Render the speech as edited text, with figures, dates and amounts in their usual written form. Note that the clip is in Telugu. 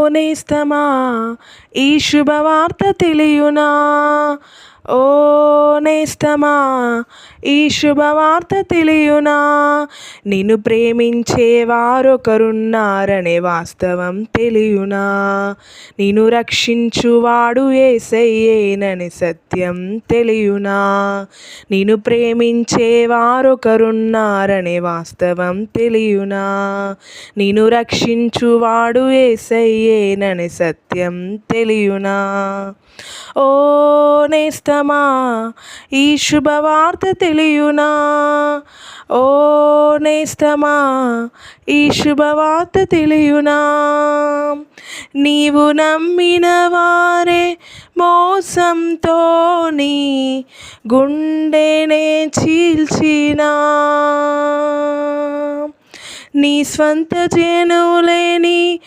నేస్తమా ఈ శుభవార్త తెలియునా, ఓ నేస్తమా ఈ శుభవార్త తెలియునా, నిన్ను ప్రేమించే వారొకరున్నారనే వాస్తవం తెలియునా, నిన్ను రక్షించువాడు యేసయ్యేనని సత్యం తెలియునా, నిన్ను ప్రేమించే వారొకరున్నారనే వాస్తవం తెలియునా, నిన్ను రక్షించువాడు యేసయ్యేనని సత్యం తెలియునా, ఓ నేస్తమా ఈ శుభవార్త తెలియునా, ఓ నేస్తమా ఈ శుభవార్త తెలియునా, నీవు నమ్మిన వారే మోసంతో నీ గుండెనే చీల్చినా, నీ స్వంత జనులేని